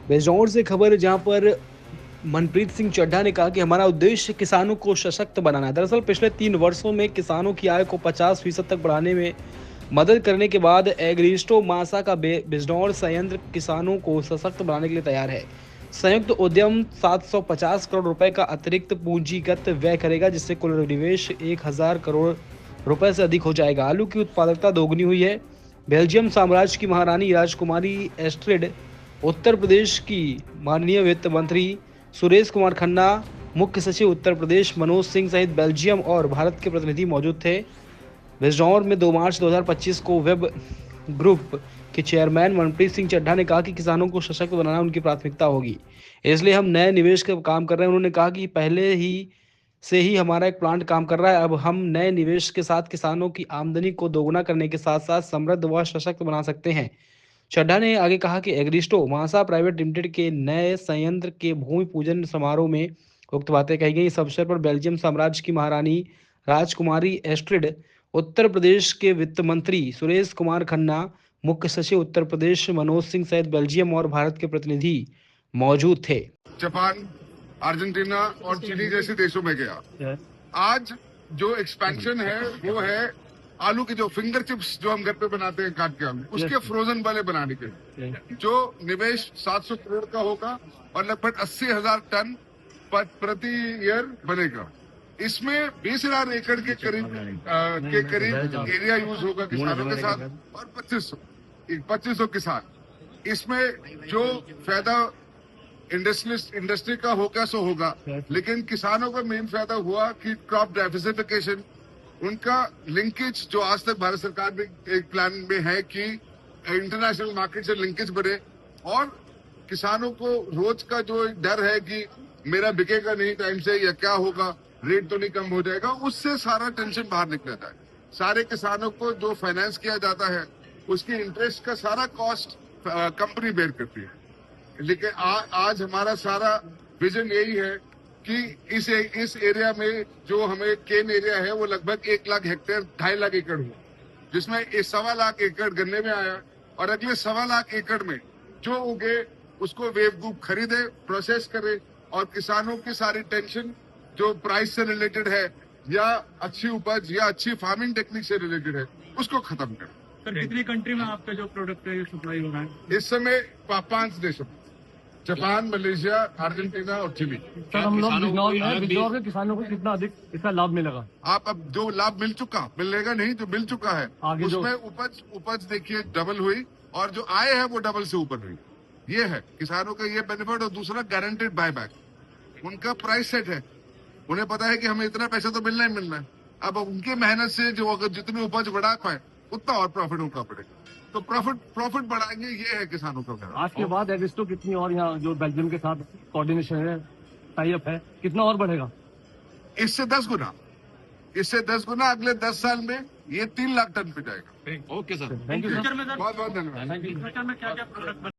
बेजोर से खबर जहां पर मनप्रीत सिंह चड्ढा ने कहा कि हमारा उद्देश्य किसानों को सशक्त बनाना है। दरअसल पिछले 3 वर्षों में किसानों की आय को 50% तक बढ़ाने में मदद करने के बाद एग्रीस्टो मासा का बिजनौर संयंत्र किसानों को सशक्त बनाने के लिए तैयार है। संयुक्त उद्यम 750 करोड़ रुपए का अतिरिक्त पूंजीगत व्यय करेगा, जिससे कुल निवेश 1000 करोड़ रुपए से अधिक हो जाएगा। आलू की उत्पादकता दोगुनी हुई है। बेल्जियम साम्राज्य की महारानी राजकुमारी एस्ट्रिड, उत्तर प्रदेश की माननीय वित्त मंत्री सुरेश कुमार खन्ना, मुख्य सचिव उत्तर प्रदेश मनोज सिंह सहित बेल्जियम और भारत के प्रतिनिधि मौजूद थे। बिजनौर में 2 मार्च 2025 को वेब ग्रुप के चेयरमैन मनप्रीत सिंह चड्ढा ने कहा कि किसानों को सशक्त बनाना उनकी प्राथमिकता होगी, इसलिए हम नए निवेश का काम कर रहे हैं। उन्होंने कहा कि पहले ही से ही हमारा एक प्लांट काम कर रहा है। अब हम नए निवेश के साथ किसानों की आमदनी को दोगुना करने के साथ साथ समृद्ध व सशक्त बना सकते हैं। चड्ढा ने आगे कहा कि एग्रीस्टो मासा प्राइवेट लिमिटेड के नए संयंत्र के भूमि पूजन समारोह में उक्त बातें कही गई। इस अवसर पर बेल्जियम साम्राज्य की महारानी राजकुमारी एस्ट्रिड, उत्तर प्रदेश के वित्त मंत्री सुरेश कुमार खन्ना, मुख्य सचिव उत्तर प्रदेश मनोज सिंह सहित बेल्जियम और भारत के प्रतिनिधि मौजूद थे। जापान, अर्जेंटीना और चिली जैसे देशों में गया। आज जो एक्सपेंशन है वो है आलू के जो फिंगर चिप्स जो हम घर पे बनाते हैं काट के आलू, उसके फ्रोजन वाले बनाने के लिए जो निवेश 700 करोड़ का होगा और लगभग 80,000 टन प्रति ईयर बनेगा। इसमें 20,000 एकड़ के करीब एरिया यूज होगा किसानों के साथ और 2500 किसान। इसमें जो फायदा इंडस्ट्री का होगा सो होगा, लेकिन किसानों का मेन फायदा हुआ कि क्रॉप डाइवर्सिफिकेशन, उनका लिंकेज जो आज तक भारत सरकार में एक प्लान में है कि इंटरनेशनल मार्केट से लिंकेज बढ़े और किसानों को रोज का जो डर है कि मेरा बिकेगा नहीं टाइम से या क्या होगा, रेट तो नहीं कम हो जाएगा, उससे सारा टेंशन बाहर निकल जाता है। सारे किसानों को जो फाइनेंस किया जाता है उसकी इंटरेस्ट का सारा कॉस्ट कंपनी बेयर करती है। लेकिन आज हमारा सारा विजन यही है कि इस एरिया में जो हमें केन एरिया है वो लगभग 1 लाख हेक्टेयर 2.5 लाख एकड़ हुआ, जिसमें 1.25 लाख एकड़ गन्ने में आया और अगले 1.25 लाख एकड़ में जो उगे उसको वेव ग्रुप खरीदे, प्रोसेस करे और किसानों की सारी टेंशन जो प्राइस से रिलेटेड है या अच्छी उपज या अच्छी फार्मिंग टेक्निक से रिलेटेड है उसको खत्म करे। सर, कितनी कंट्री में आपका जो प्रोडक्ट है सप्लाई हो रहा है? इस समय 5 देशों, जापान, मलेशिया, अर्जेंटीना और चिली। सर, हम लोग बिजनौर के किसानों को कितना अधिक इसका लाभ मिलेगा? आप अब जो लाभ मिलेगा नहीं जो मिल चुका है आगे उसमें उपज देखिए डबल हुई और जो आय है वो डबल से ऊपर हुई। ये है किसानों का ये बेनिफिट। और दूसरा गारंटेड बायबैक, उनका प्राइस सेट है, उन्हें पता है कि हमें इतना पैसा तो मिलना ही मिलना है। अब उनकी मेहनत से जो अगर जितनी उपज बढ़ा पाए उतना और प्रॉफिट उनका बढ़ेगा, तो प्रॉफिट बढ़ाएंगे। ये है किसानों का। आज के बाद एग्रीस्टो कितनी और यहाँ जो बेल्जियम के साथ कोऑर्डिनेशन है, टाई अप है, कितना और बढ़ेगा? इससे 10 गुना अगले 10 साल में ये 3 लाख टन पे जाएगा। Okay sir, thank you sir. बहुत बहुत धन्यवाद। फ्यूचर में क्या क्या प्रोडक्ट